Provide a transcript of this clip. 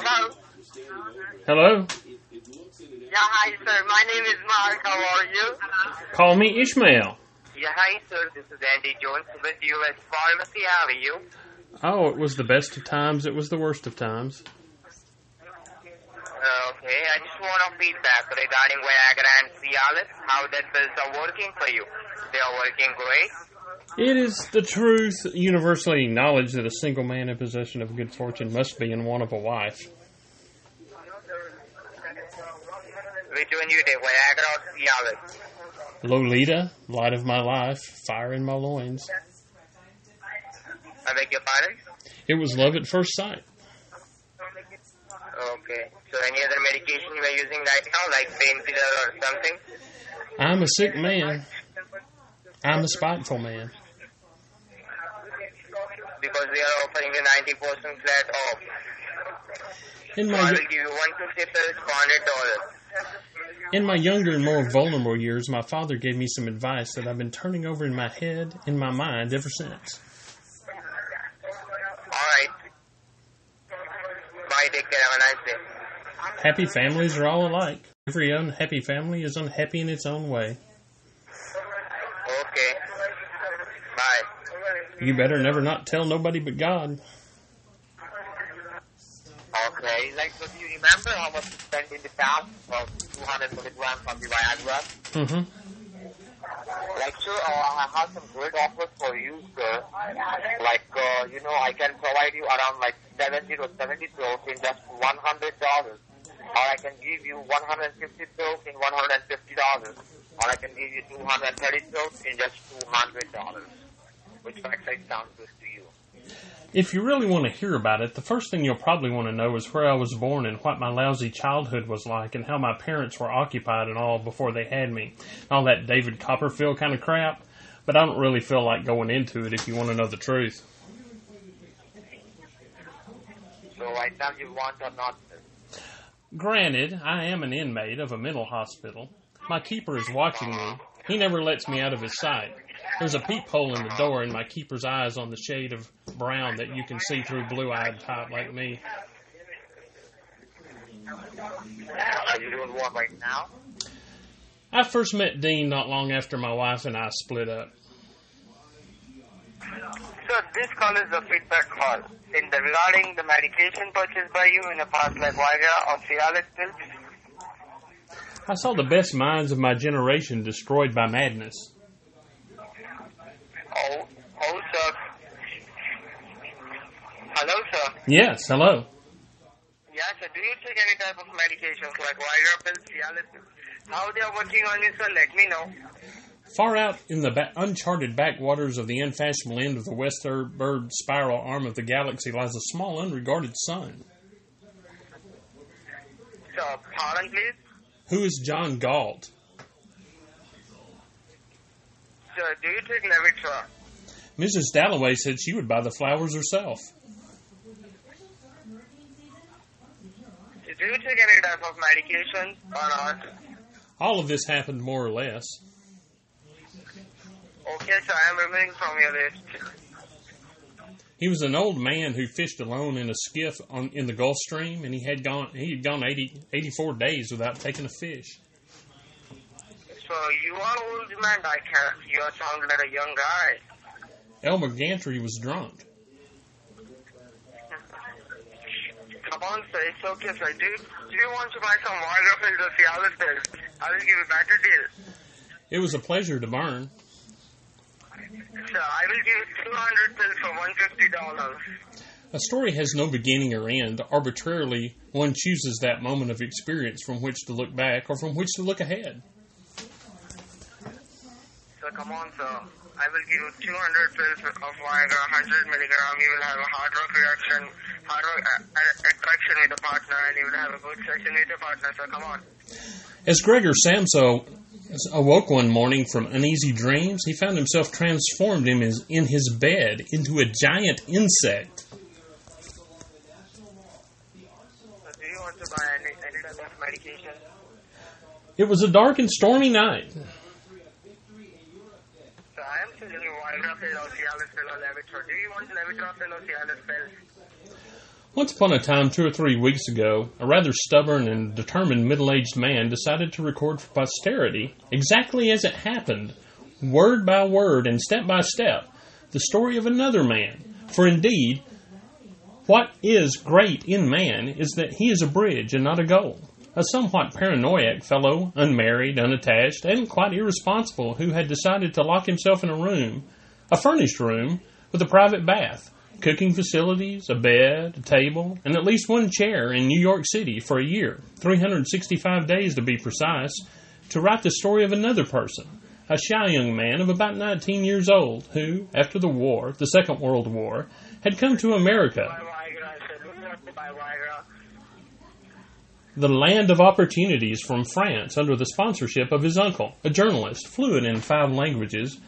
Hello? Hello? Yeah, hi, sir. My name is Mark. How are you? Call me Ishmael. Yeah, hi, sir. This is Andy Jones with U.S. Pharmacy. How are you? Oh, it was the best of times. It was the worst of times. Okay, I just want a feedback regarding Viagra and Cialis. How that pills are working for you? They are working great. It is the truth universally acknowledged that a single man in possession of good fortune must be in want of a wife. Which one you take, Viagra or Cialis? Lolita, light of my life, fire in my loins. I beg your pardon? It was love at first sight. Okay. So any other medication you are using right now, like painkiller or something? I'm a sick man. I'm a spiteful man. Because we are offering you 90% flat off. In So my I will give you 150 pills for $100. in my younger and more vulnerable years, my father gave me some advice that I've been turning over in my head, in my mind, ever since. Alright. Bye, take care, have a nice day. Happy families are all alike. Every unhappy family is unhappy in its own way. Okay. Bye. You better never not tell nobody but God. Okay, like, so do you remember how much you spent in the past for 200 milligrams on the Viagra? Mm-hmm. Like, sir, I have some great offers for you, sir. Like, I can provide you around like 70 to 70 pills in just $100. Or I can give you 150 pills in $150. Or I can give you 230 pills in just $200. Which website sounds good to you? If you really want to hear about it, the first thing you'll probably want to know is where I was born and what my lousy childhood was like and how my parents were occupied and all before they had me. All that David Copperfield kind of crap. But I don't really feel like going into it if you want to know the truth. So right now you want or not? Granted, I am an inmate of a mental hospital. My keeper is watching me. He never lets me out of his sight. There's a peephole in the door, and my keeper's eye is on the shade of brown that you can see through blue-eyed type like me. Are you doing what right now? I first met Dean not long after my wife and I split up. So this call is a feedback call. Regarding the medication purchased by you in the past, like Viagra or Cialis pills. I saw the best minds of my generation destroyed by madness. Oh, sir. Hello, sir. Yes, hello. Yeah, sir. Do you take any type of medications like Viagra pills, Cialis pills? How they are working on you, sir? Let me know. Far out in the uncharted backwaters of the unfashionable end of the westward spiral arm of the galaxy lies a small, unregarded sun. Sir, pardon, please? Who is John Galt? Sir, do you take Levitra-ture? Mrs. Dalloway said she would buy the flowers herself. Do you take any type of medication or not? All of this happened more or less. Okay, sir, I am removing from your list. He was an old man who fished alone in a skiff in the Gulf Stream, and he had gone 84 days without taking a fish. So you are old man, you are sounding like a young guy. Elmer Gantry was drunk. Come on, sir, it's okay, sir. Do you want to buy some Viagra pills or Cialis pills? I will give you a better deal. It was a pleasure to burn. Sir, I will give you 200 pills for $150. A story has no beginning or end. Arbitrarily, one chooses that moment of experience from which to look back or from which to look ahead. So come on, sir. I will give you 200 pills of Viagra, 100 milligram. You will have a heart rock reaction, heart rock attraction with a partner, and you will have a good session with your partner. So come on. As Gregor Samso awoke one morning from uneasy dreams, he found himself transformed in his bed into a giant insect. So do you want to buy any type of medication? It was a dark and stormy night. So I am selling you Viagra pill or Cialis pill or Levitra-ture. Do you want Levitra pill or Cialis pill? Once upon a time, 2 or 3 weeks ago, a rather stubborn and determined middle-aged man decided to record for posterity, exactly as it happened, word by word and step by step, the story of another man. For indeed, what is great in man is that he is a bridge and not a goal. A somewhat paranoiac fellow, unmarried, unattached, and quite irresponsible, who had decided to lock himself in a room, a furnished room, with a private bath, cooking facilities, a bed, a table, and at least one chair in New York City for a year, 365 days to be precise, to write the story of another person, a shy young man of about 19 years old, who, after the war, the Second World War, had come to America, the land of opportunities, from France under the sponsorship of his uncle, a journalist fluent in 5 languages,